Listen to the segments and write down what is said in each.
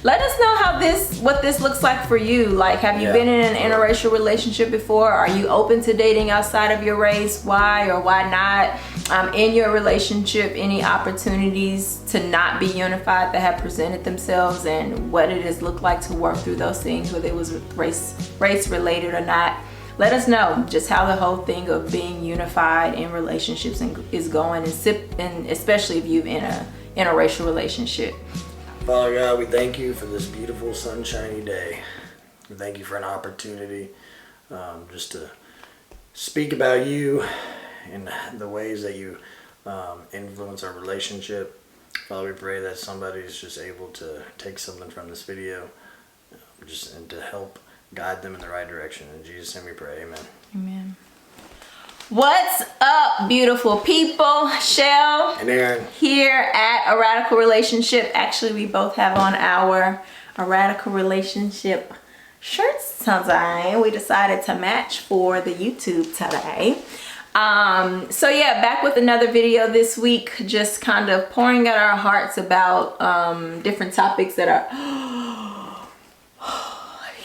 Let us know what this looks like for you. Like, have you been in an interracial relationship before? Are you open to dating outside of your race? Why or why not? In your relationship, any opportunities to not be unified that have presented themselves, and what it has looked like to work through those things, whether it was race related or not. Let us know just how the whole thing of being unified in relationships is going, and especially if you're in a interracial relationship. Father God, we thank you for this beautiful sunshiny day. We thank you for an opportunity just to speak about you and the ways that you influence our relationship. Father, we pray that somebody's just able to take something from this video and to help guide them in the right direction. In Jesus' name we pray, amen. Amen. What's up, beautiful people? Shell and Aaron here at A Radical Relationship. Actually, we both have on our A Radical Relationship shirts today. We decided to match for the YouTube today. So yeah, back with another video this week, just kind of pouring out our hearts about different topics that are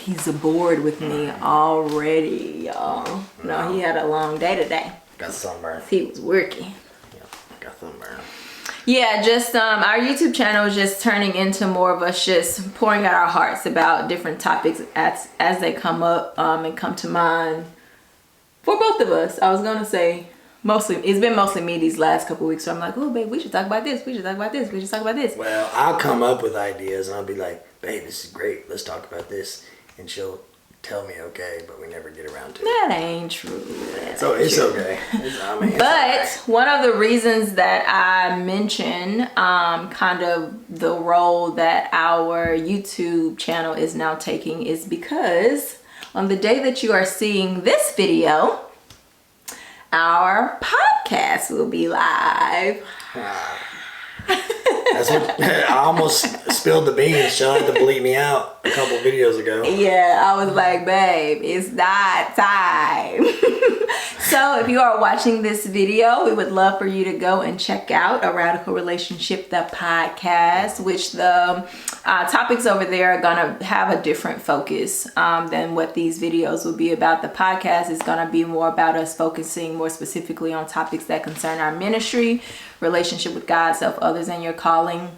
he's aboard with me already, y'all. No, he had a long day today. Got sunburn. He was working. Yeah, got sunburn. Yeah, just our YouTube channel is just turning into more of us just pouring out our hearts about different topics as they come up and come to mind for both of us. I was gonna say it's been mostly me these last couple weeks, so I'm like, oh babe, we should talk about this, we should talk about this, we should talk about this. Well, I'll come up with ideas and I'll be like, babe, this is great, let's talk about this. And she'll tell me okay, but we never get around to it. That ain't true. So it's okay. But one of the reasons that I mention kind of the role that our YouTube channel is now taking is because on the day that you are seeing this video, our podcast will be live. That's what I almost spilled the beans. She had to bleep me out a couple videos ago. Yeah, I was like, babe, it's that time. So if you are watching this video, we would love for you to go and check out A Radical Relationship, the podcast, which the topics over there are gonna have a different focus than what these videos will be about. The podcast is gonna be more about us focusing more specifically on topics that concern our ministry, relationship with God, self, others, and your calling.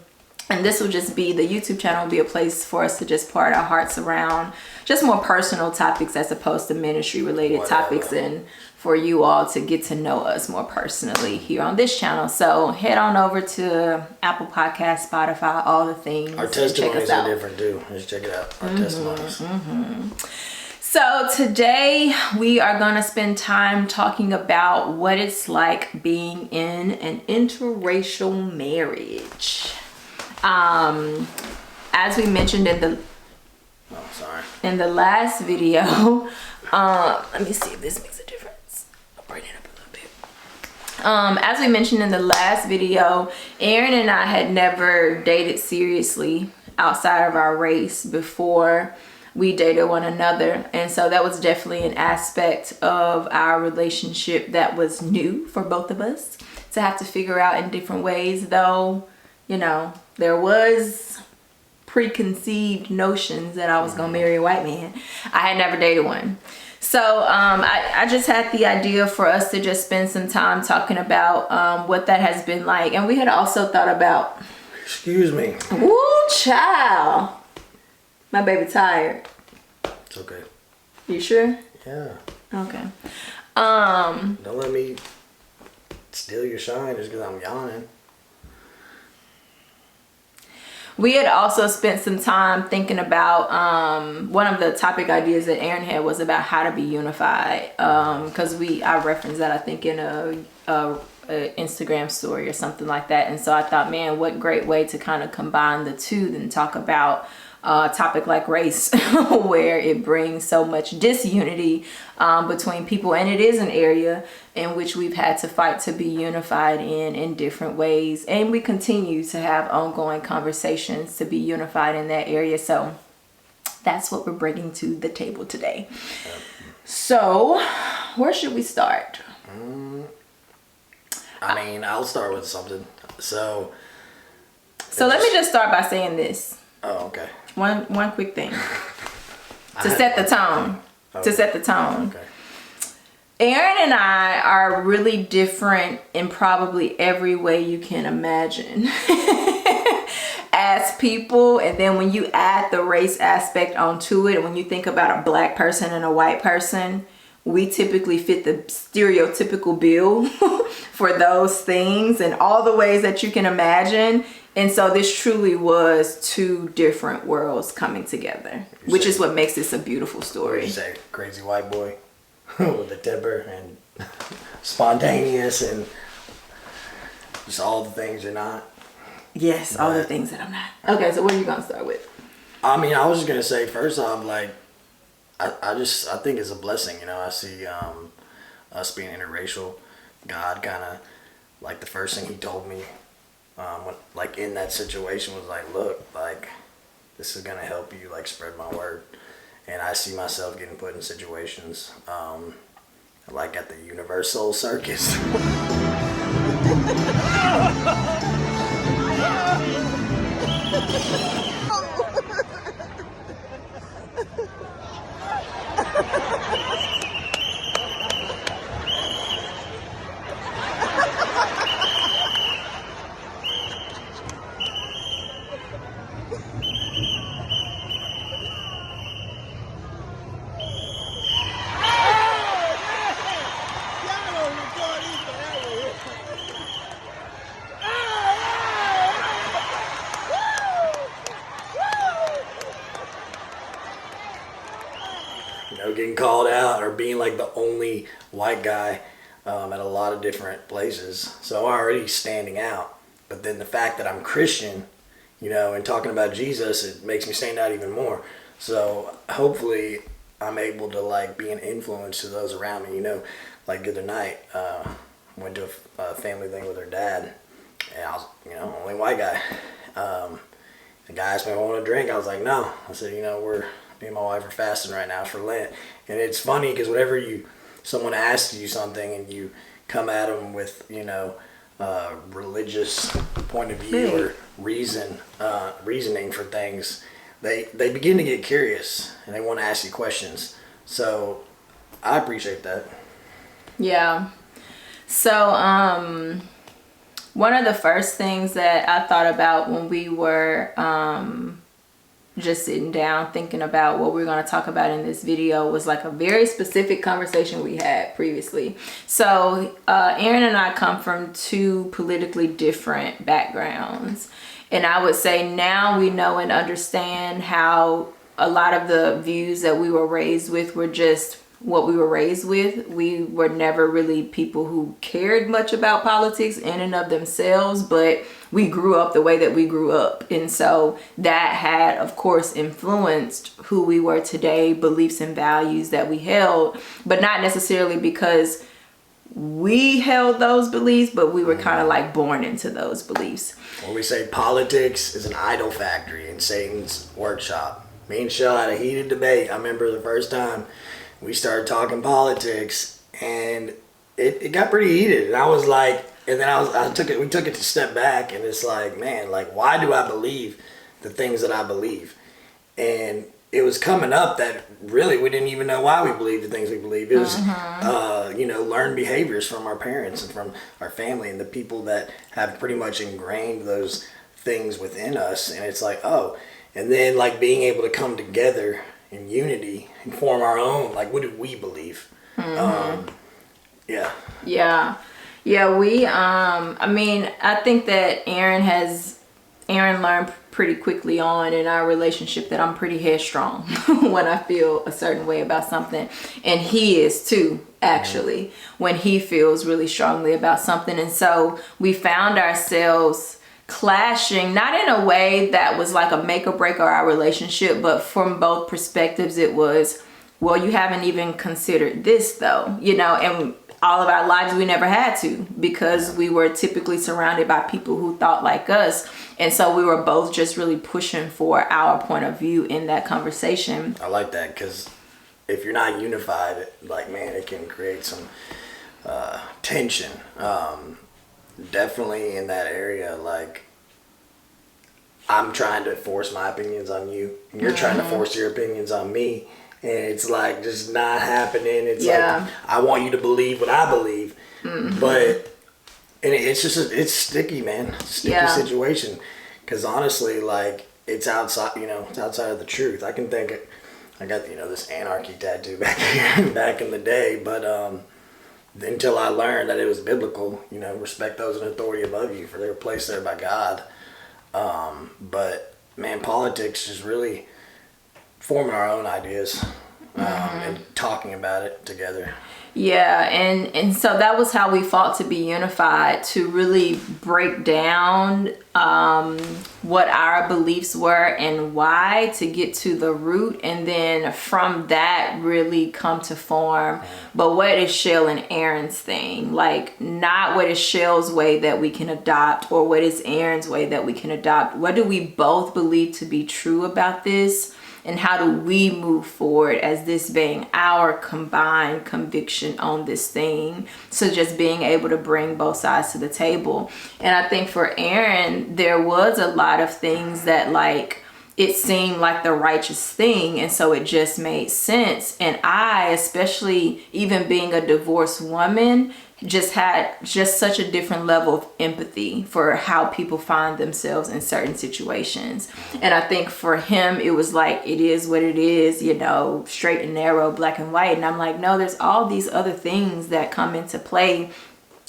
And this will just be, the YouTube channel will be a place for us to just pour our hearts around just more personal topics as opposed to ministry related topics, and for you all to get to know us more personally here on this channel. So head on over to Apple Podcasts, Spotify, all the things. Our testimonies are different too. Just check it out. Our testimonies. So today we are going to spend time talking about what it's like being in an interracial marriage. As we mentioned in the last video, let me see if this makes a difference. I'll bring it up a little bit. As we mentioned in the last video, Aaron and I had never dated seriously outside of our race before we dated one another, and so that was definitely an aspect of our relationship that was new for both of us to have to figure out in different ways, though, you know, there was preconceived notions that I was gonna marry a white man. I had never dated one. So I just had the idea for us to just spend some time talking about what that has been like. And we had also thought about... Excuse me. Woo, child. My baby tired. It's okay. You sure? Yeah. Okay. Don't let me steal your shine just because I'm yawning. We had also spent some time thinking about one of the topic ideas that Aaron had was about how to be unified, because I referenced that I think in a Instagram story or something like that. And so I thought, man, what great way to kind of combine the two than talk about a topic like race where it brings so much disunity between people, and it is an area in which we've had to fight to be unified in different ways, and we continue to have ongoing conversations to be unified in that area. So that's what we're bringing to the table today. So where should we start? I mean, I'll start with something. So let me just start by saying this. Oh, okay. One quick thing to set the tone. Okay. To set the tone. Okay. Aaron and I are really different in probably every way you can imagine as people. And then when you add the race aspect onto it, when you think about a black person and a white person, we typically fit the stereotypical bill for those things in all the ways that you can imagine. And so this truly was two different worlds coming together, which is what makes this a beautiful story. You say crazy white boy with a temper and spontaneous and just all the things you're not. Yes, all the things that I'm not. Okay, so what are you gonna start with? I mean, I was just gonna say first off, like, I think it's a blessing. You know, I see us being interracial. God kind of, like, the first thing He told me, when, like, in that situation was like, look, like, this is gonna help you, like, spread my word. And I see myself getting put in situations, like at the Universal Circus. You know, getting called out or being like the only white guy at a lot of different places. So I'm already standing out. But then the fact that I'm Christian, you know, and talking about Jesus, it makes me stand out even more. So hopefully I'm able to, like, be an influence to those around me. You know, like the other night, went to a family thing with her dad, and I was, you know, only white guy. The guy asked me if I wanted a drink. I was like, no. I said, you know, me and my wife are fasting right now for Lent. And it's funny because whenever someone asks you something and you come at them with, you know, religious point of view or reasoning for things, they begin to get curious and they want to ask you questions. So I appreciate that. Yeah. So one of the first things that I thought about when we were just sitting down thinking about what we're going to talk about in this video was like a very specific conversation we had previously. So Aaron and I come from two politically different backgrounds, and I would say now we know and understand how a lot of the views that we were raised with were just what we were raised with. We were never really people who cared much about politics in and of themselves, but we grew up the way that we grew up. And so that had, of course, influenced who we were today, beliefs and values that we held, but not necessarily because we held those beliefs, but we were kind of like born into those beliefs. When we say politics is an idol factory in Satan's workshop. Me and Shell had a heated debate. I remember the first time we started talking politics, and it got pretty heated. And I was like, and then we took it to step back, and it's like, man, like, why do I believe the things that I believe? And it was coming up that really we didn't even know why we believed the things we believed. It was, you know, learned behaviors from our parents and from our family and the people that have pretty much ingrained those things within us. And it's like, oh, and then like being able to come together in unity and form our own, like, what do we believe? We I mean, I think that Aaron learned pretty quickly on in our relationship that I'm pretty headstrong when I feel a certain way about something, and he is too, actually, when he feels really strongly about something. And so we found ourselves clashing, not in a way that was like a make or break of our relationship, but from both perspectives it was, well, you haven't even considered this though, you know. And all of our lives we never had to, because we were typically surrounded by people who thought like us, and so we were both just really pushing for our point of view in that conversation. I like that, because if you're not unified, like, man, it can create some tension. Definitely in that area. Like, I'm trying to force my opinions on you, and you're trying to force your opinions on me, and it's like just not happening. It's like I want you to believe what I believe, but it's just it's sticky, man. It's a sticky situation, because honestly, like it's outside, it's outside of the truth. I can think I got this anarchy tattoo back in the day, but until I learned that it was biblical, respect those in authority above you, for they were placed there by God. But man, politics is really forming our own ideas and talking about it together. Yeah, and so that was how we fought to be unified, to really break down what our beliefs were and why, to get to the root, and then from that really come to form. But what is Shell and Aaron's thing? Like, not what is Shell's way that we can adopt, or what is Aaron's way that we can adopt. What do we both believe to be true about this? And how do we move forward as this being our combined conviction on this thing? So just being able to bring both sides to the table. And I think for Aaron, there was a lot of things that like it seemed like the righteous thing, and so it just made sense. And I, especially even being a divorced woman, just had such a different level of empathy for how people find themselves in certain situations. And I think for him, it was like, it is what it is, straight and narrow, black and white. And I'm like, no, there's all these other things that come into play.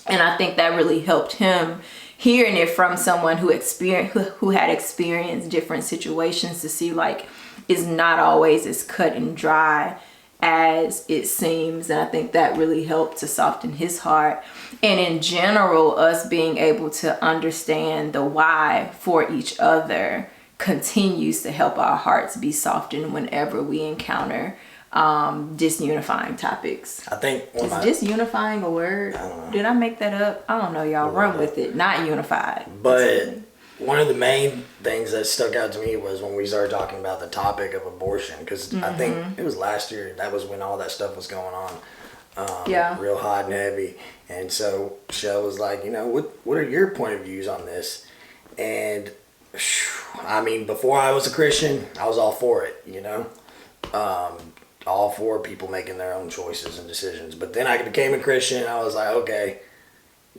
And I think that really helped him, hearing it from someone who had experienced different situations, to see like it's not always as cut and dry as it seems. And I think that really helped to soften his heart. And in general, us being able to understand the why for each other continues to help our hearts be softened whenever we encounter disunifying topics. I think is disunifying a word? Did I make that up? I don't know, y'all. Run with it. Not unified. But one of the main things that stuck out to me was when we started talking about the topic of abortion, because I think it was last year, that was when all that stuff was going on, real hot and heavy. And so Shell was like, what are your point of views on this? And I mean, before I was a Christian, I was all for it, all for people making their own choices and decisions. But then I became a Christian, and I was like, okay,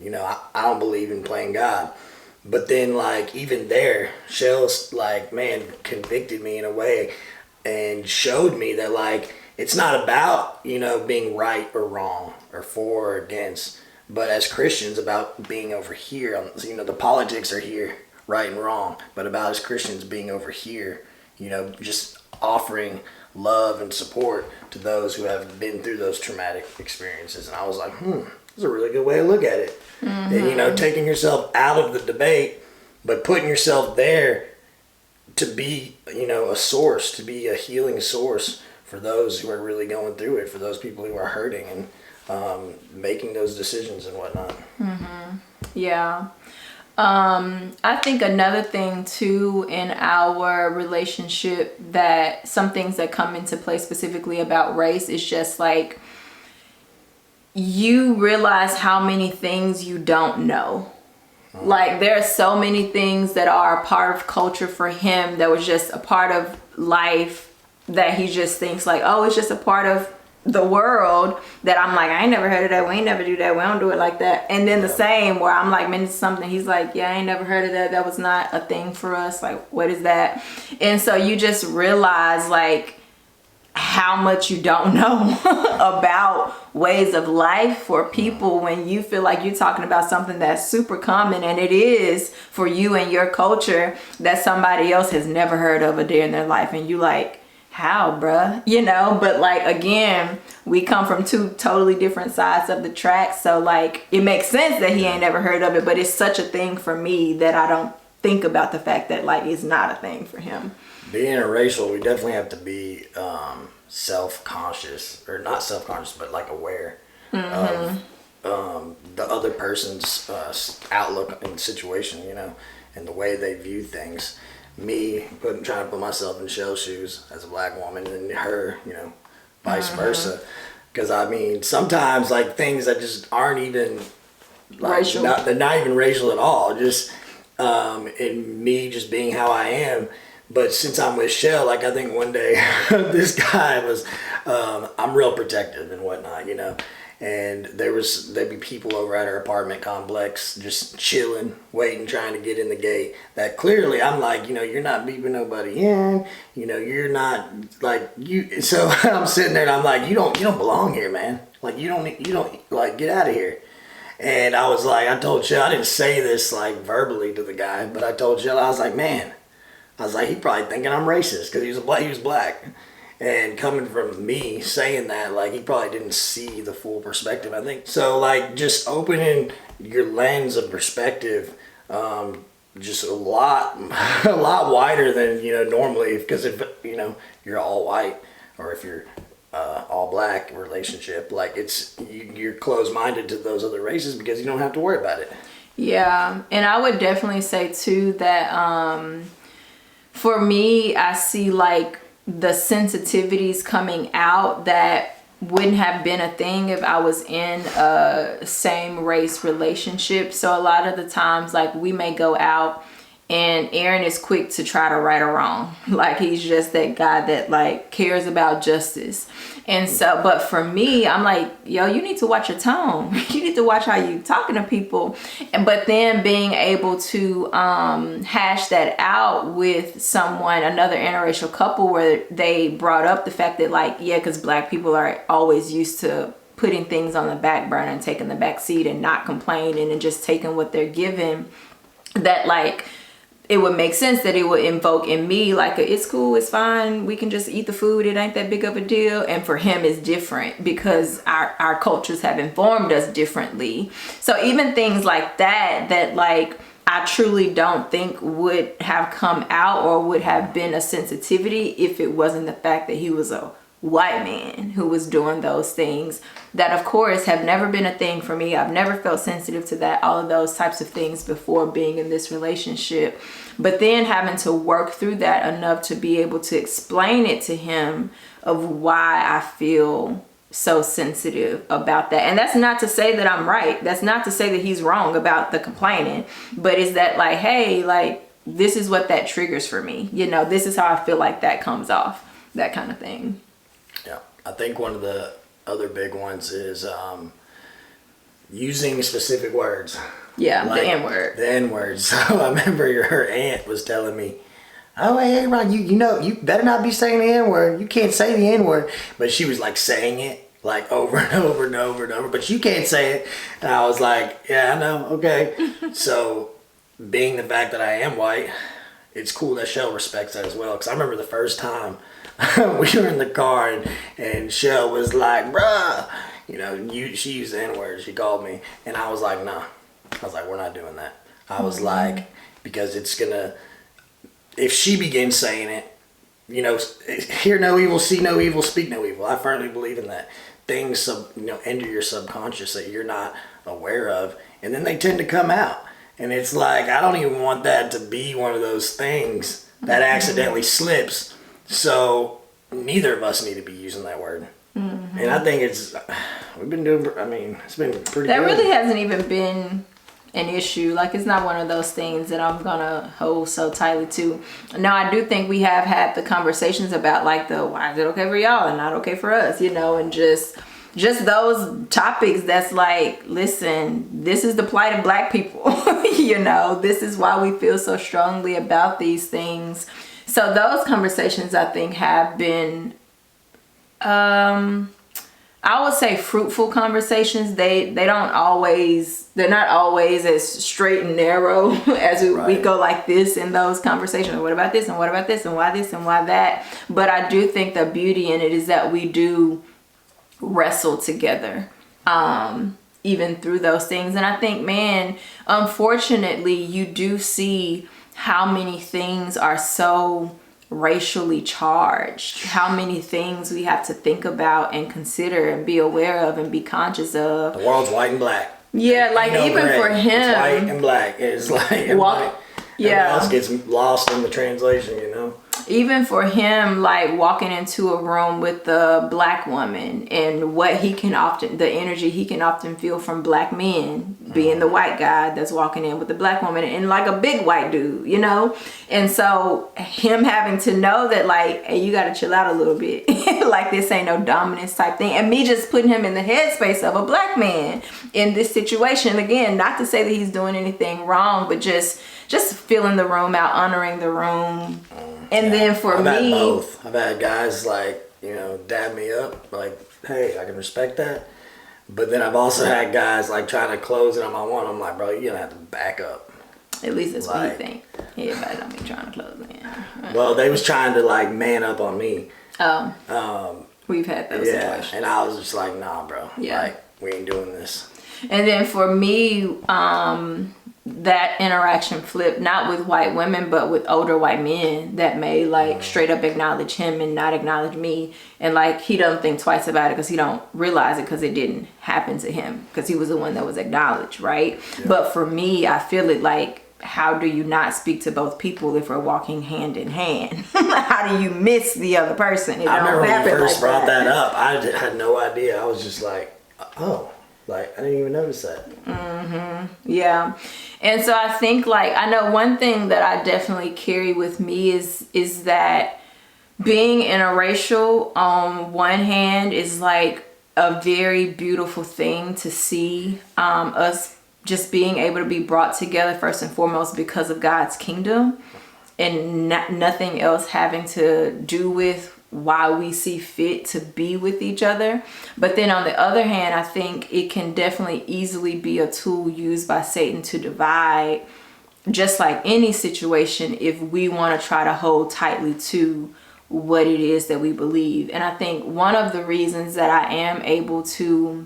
I don't believe in playing God. But then, like, even there, Shell's, like, man, convicted me in a way and showed me that, like, it's not about, being right or wrong or for or against, but as Christians, about being over here. The politics are here, right and wrong, but about as Christians being over here, just offering love and support to those who have been through those traumatic experiences. And I was like, that's a really good way to look at it. And, taking yourself out of the debate, but putting yourself there to be, a source, to be a healing source for those who are really going through it, for those people who are hurting, and making those decisions and whatnot. Yeah. I think another thing too in our relationship, that some things that come into play specifically about race, is just like, you realize how many things you don't know. Like, there are so many things that are a part of culture for him, that was just a part of life, that he just thinks like, oh, it's just a part of the world, that I'm like, I ain't never heard of that. We ain't never do that. We don't do it like that. And then the same, where I'm like, man, it's something. He's like, yeah, I ain't never heard of that. That was not a thing for us. Like, what is that? And so you just realize like how much you don't know about ways of life for people, when you feel like you're talking about something that's super common, and it is for you and your culture, that somebody else has never heard of a day in their life. And you like, how, bruh? But like, again, we come from two totally different sides of the track. So like, it makes sense that he ain't never heard of it, but it's such a thing for me that I don't think about the fact that like, it's not a thing for him. Being interracial, we definitely have to be self-conscious, or not self-conscious, but like aware of the other person's outlook and situation, and the way they view things. Me trying to put myself in Shell's shoes as a black woman, and her, vice versa. Because I mean, sometimes like things that just aren't even like, racial. They're not even racial at all. Just and me just being how I am. But since I'm with Shell, like I think one day this guy was, I'm real protective and whatnot, you know. And there'd be people over at our apartment complex just chilling, waiting, trying to get in the gate. That clearly I'm like, you know, you're not beeping nobody in. You know, you're not like you. So I'm sitting there and I'm like, you don't belong here, man. Like you don't like get out of here. And I was like, I told Shell, I didn't say this like verbally to the guy, but I told Shell, I was like, man, I was like, he probably thinking I'm racist because he was black. And coming from me saying that, like, he probably didn't see the full perspective, I think. So, like, just opening your lens of perspective, just a lot wider than, you know, normally. Because if, you know, you're all white or if you're all black relationship, like, you're closed-minded to those other races because you don't have to worry about it. Yeah, and I would definitely say, too, that for me, I see, like, the sensitivities coming out that wouldn't have been a thing if I was in a same race relationship. So a lot of the times, like, we may go out and Aaron is quick to try to right a wrong. Like, he's just that guy that, like, cares about justice. And so, but for me, I'm like, yo, you need to watch your tone. You need to watch how you talking to people. But then being able to hash that out with someone, another interracial couple, where they brought up the fact that, like, yeah, because black people are always used to putting things on the back burner and taking the back seat and not complaining and just taking what they're given, that, like, it would make sense that it would invoke in me like it's cool, it's fine, we can just eat the food, it ain't that big of a deal. And for him it's different because our cultures have informed us differently. So even things like that like I truly don't think would have come out or would have been a sensitivity if it wasn't the fact that he was a white man who was doing those things that, of course, have never been a thing for me. I've never felt sensitive to that, all of those types of things before being in this relationship. But then having to work through that enough to be able to explain it to him of why I feel so sensitive about that. And that's not to say that I'm right. That's not to say that he's wrong about the complaining. But is that like, hey, like, this is what that triggers for me. You know, this is how I feel like that comes off. That kind of thing. Yeah, I think one of the other big ones is using specific words. Yeah, like the N-word. The N-word. So I remember her aunt was telling me, oh, hey, Ron, you know, you better not be saying the N-word. You can't say the N-word. But she was like saying it like over and over and over and over. But you can't say it. And I was like, yeah, I know, okay. So being the fact that I am white, it's cool that Shell respects that as well. Because I remember the first time we were in the car and Shell was like, bruh, you know, she used the N-word. She called me. And I was like, nah. I was like, we're not doing that. I was like, because it's going to, if she begins saying it, you know, hear no evil, see no evil, speak no evil. I firmly believe in that. Things, you know, enter your subconscious that you're not aware of. And then they tend to come out. And it's like, I don't even want that to be one of those things that accidentally slips. So neither of us need to be using that word. Mm-hmm. And I think we've been doing, I mean, it's been pretty that good. That really hasn't even been an issue. Like, it's not one of those things that I'm gonna hold so tightly to. Now, I do think we have had the conversations about, like, why is it okay for y'all and not okay for us, you know, and just those topics that's like, listen, this is the plight of black people. You know, this is why we feel so strongly about these things. So those conversations, I think, have been I would say fruitful conversations. They're not always as straight and narrow as we go like this in those conversations. What about this and what about this and why this and why that? But I do think the beauty in it is that we do wrestle together, even through those things. And I think, man, unfortunately, you do see how many things are so racially charged, how many things we have to think about and consider and be aware of and be conscious of. The world's white and black. Yeah, like, even for him, it's white and black. It's like everybody else gets lost in the translation, you know. Even for him, like, walking into a room with a black woman and what the energy he can often feel from black men, being the white guy that's walking in with the black woman and like a big white dude, you know? And so him having to know that like, hey, you gotta chill out a little bit. Like this ain't no dominance type thing. And me just putting him in the headspace of a black man in this situation. Again, not to say that he's doing anything wrong, but just filling the room out, honoring the room. And then for I've me, had both. I've had guys like, you know, dab me up, like, hey, I can respect that. But then I've also had guys like trying to close it on my one. I'm like, bro, you're gonna have to back up. At least that's what you think. Everybody don't be trying to close it in. Right. Well, they was trying to like man up on me. We've had those situations. And I was just like, nah, bro. Yeah. Like, we ain't doing this. And then for me, that interaction flipped, not with white women, but with older white men that may like straight up acknowledge him and not acknowledge me. And like, he doesn't think twice about it because he don't realize it because it didn't happen to him because he was the one that was acknowledged, right? Yeah. But for me, I feel it like, how do you not speak to both people if we're walking hand in hand? How do you miss the other person? I remember when you first brought that up, I had no idea. I was just like, oh. Like, I didn't even notice that. Yeah. And so I think, like, I know one thing that I definitely carry with me is that being interracial on one hand is like a very beautiful thing to see, us just being able to be brought together first and foremost because of God's kingdom and nothing else having to do with why we see fit to be with each other. But then on the other hand, I think it can definitely easily be a tool used by Satan to divide, just like any situation, if we want to try to hold tightly to what it is that we believe. And I think one of the reasons that I am able to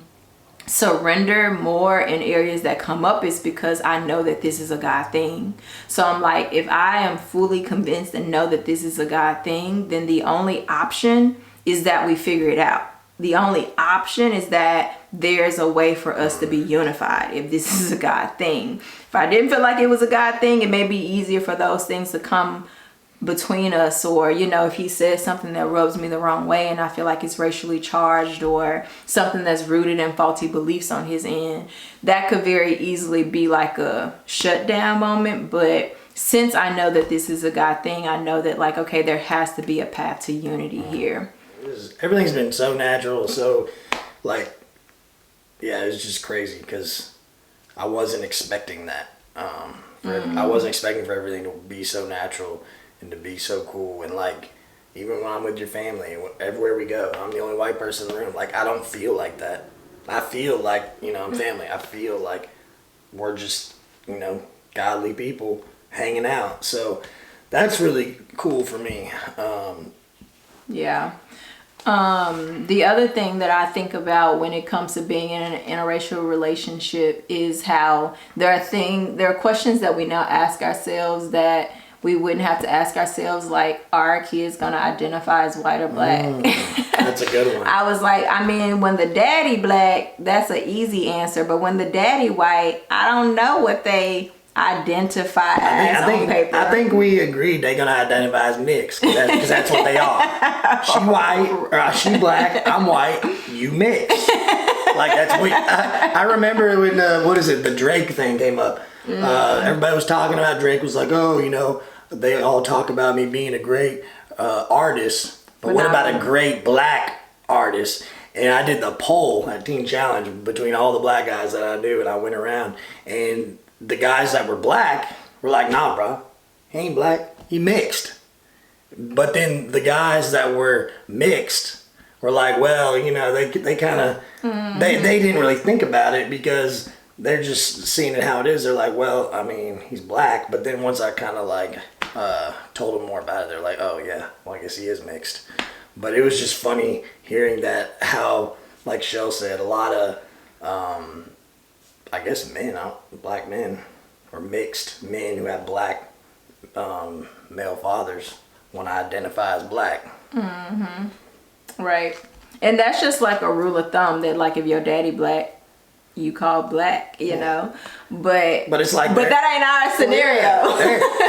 surrender more in areas that come up is because I know that this is a God thing. So I'm like, if I am fully convinced and know that this is a God thing, then the only option is that we figure it out. The only option is that there's a way for us to be unified if this is a God thing. If I didn't feel like it was a God thing, it may be easier for those things to come between us, or you know, if he says something that rubs me the wrong way and I feel like it's racially charged or something that's rooted in faulty beliefs on his end, that could very easily be like a shutdown moment. But since I know that this is a God thing, I know that like, okay, there has to be a path to unity here. Everything's been so natural, so like, yeah, it's just crazy because I wasn't expecting that. I wasn't expecting for everything to be so natural and to be so cool. And like, even when I'm with your family, everywhere we go, I'm the only white person in the room. Like, I don't feel like that. I feel like, you know, I'm family. I feel like we're just, you know, godly people hanging out. So that's really cool for me. Yeah. The other thing that I think about when it comes to being in an interracial relationship is how there are questions that we now ask ourselves that we wouldn't have to ask ourselves, like, are our kids gonna identify as white or black? That's a good one. I was like, I mean, when the daddy black, that's an easy answer, but when the daddy white, I don't know what they identify as on paper. I think we agreed they're gonna identify as mixed because that's what they are. She white, or she black, I'm white, you mixed. Like, that's what I remember when the Drake thing came up. Everybody was talking about Drake was like, oh, you know, they all talk about me being a great artist, but what about a great black artist? And I did the poll at Teen Challenge between all the black guys that I knew, and I went around, and the guys that were black were like, nah, bro, he ain't black, he mixed. But then the guys that were mixed were like, well, you know, they kind of, they didn't really think about it because they're just seeing it how it is. They're like, well, I mean, he's black. But then once I kind of like told them more about it, they're like, oh yeah, well, I guess he is mixed. But it was just funny hearing that, how, like Shell said, a lot of, I guess black men, or mixed men who have black male fathers want to identify as black. Right. And that's just like a rule of thumb that like if your daddy black, you call black, you know, but it's like, but that ain't our scenario.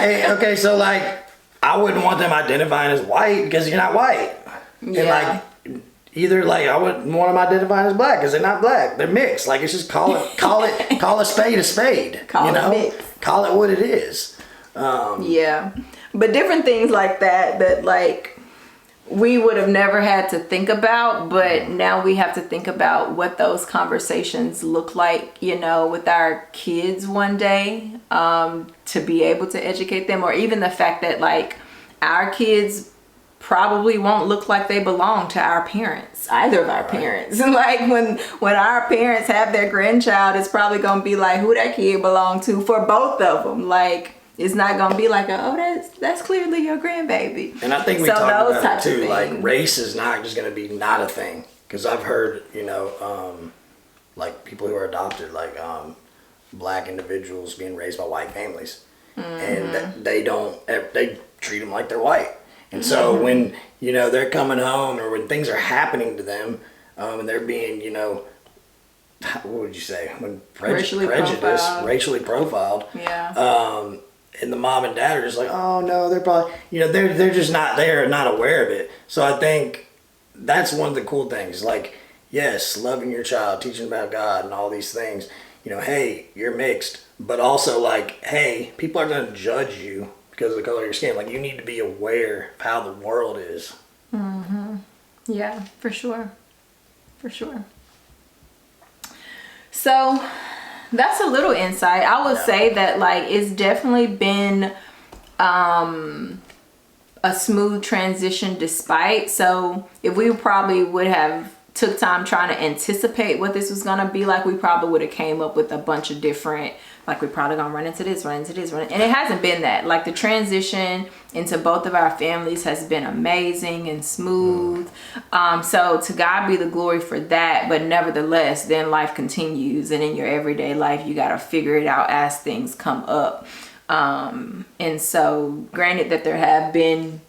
Hey, okay, so like, I wouldn't want them identifying as white because you're not white. Yeah. And like, either like I wouldn't want them identified as black because they're not black. They're mixed. Like it's just call a spade a spade. Call it mixed. Call it what it is. Yeah, but different things like that like we would have never had to think about, but now we have to think about what those conversations look like, you know, with our kids one day, to be able to educate them, or even the fact that like our kids probably won't look like they belong to our parents, either of our parents. And like when our parents have their grandchild, it's probably gonna be like who that kid belong to for both of them. Like it's not gonna be like that's clearly your grandbaby. And I think we talked about it too. Like race is not just gonna be not a thing, because I've heard, you know, like people who are adopted, like black individuals being raised by white families, and they treat them like they're white. And so when, you know, they're coming home or when things are happening to them, and they're being, you know, what would you say, when racially profiled, yeah. And the mom and dad are just like, oh no, they're probably, you know, they're not aware of it. So I think that's one of the cool things. Like, yes, loving your child, teaching about God and all these things, you know, hey, you're mixed, but also like, hey, people are going to judge you because of the color of your skin. Like, you need to be aware of how the world is. Yeah, for sure. So that's a little insight. I would say that like it's definitely been a smooth transition despite. So if we probably would have took time trying to anticipate what this was going to be like, we probably would have came up with a bunch of different, like we're probably going to run into this, and it hasn't been that. Like the transition into both of our families has been amazing and smooth. So to God be the glory for that. But nevertheless, then life continues, and in your everyday life, you got to figure it out as things come up. And so granted that there have been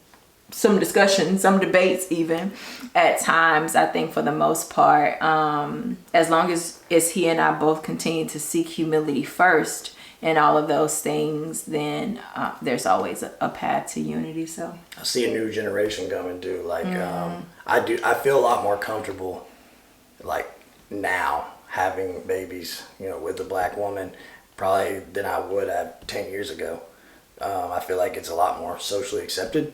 some discussions, some debates even at times, I think for the most part, as long as he and I both continue to seek humility first and all of those things, then there's always a path to unity. So I see a new generation coming too. Like I feel a lot more comfortable like now having babies, you know, with a black woman probably than I would have 10 years ago. I feel like it's a lot more socially accepted.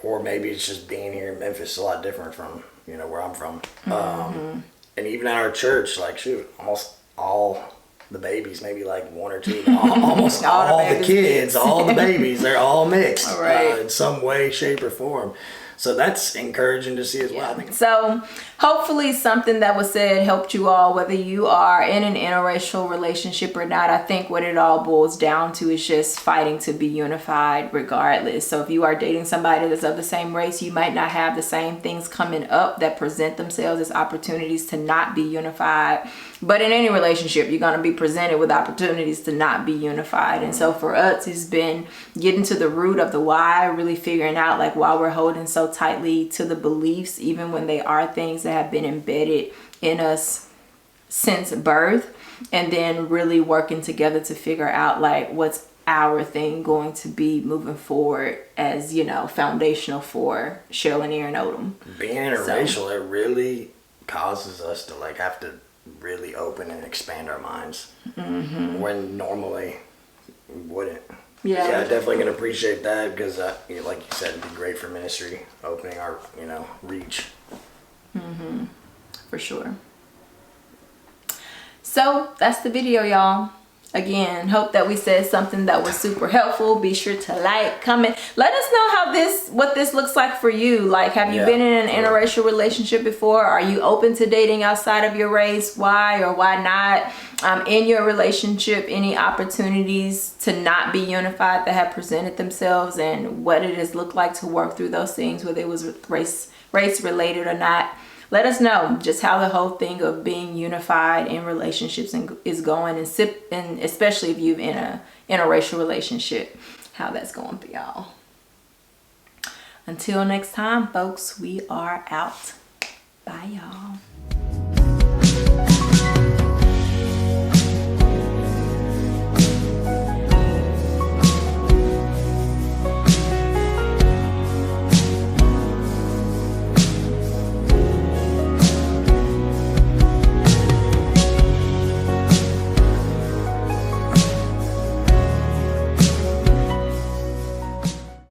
Or maybe it's just being here in Memphis a lot different from, you know, where I'm from. And even at our church, like, shoot, almost all the babies, maybe like one or two, almost all the kids, all the babies, they're all mixed in some way, shape, or form. So that's encouraging to see as well. I think. So hopefully something that was said helped you all, whether you are in an interracial relationship or not. I think what it all boils down to is just fighting to be unified regardless. So if you are dating somebody that's of the same race, you might not have the same things coming up that present themselves as opportunities to not be unified. But in any relationship, you're going to be presented with opportunities to not be unified. And so for us, it's been getting to the root of the why, really figuring out like why we're holding so tightly to the beliefs, even when they are things that have been embedded in us since birth, and then really working together to figure out like what's our thing going to be moving forward as, you know, foundational for Cheryl and Aaron Odom. Being interracial, it really causes us to like have to really open and expand our minds when normally we wouldn't. Yeah, definitely gonna appreciate that because, you know, like you said, it'd be great for ministry, opening our, you know, reach. For sure. So that's the video, y'all. Again, hope that we said something that was super helpful. Be sure to like, comment. Let us know what this looks like for you. Like, have you been in an interracial relationship before? Are you open to dating outside of your race? Why or why not? In your relationship, any opportunities to not be unified that have presented themselves, and what it has looked like to work through those things, whether it was race related or not. Let us know just how the whole thing of being unified in relationships is going, and especially if you're in a interracial relationship, how that's going for y'all. Until next time, folks, we are out. Bye, y'all.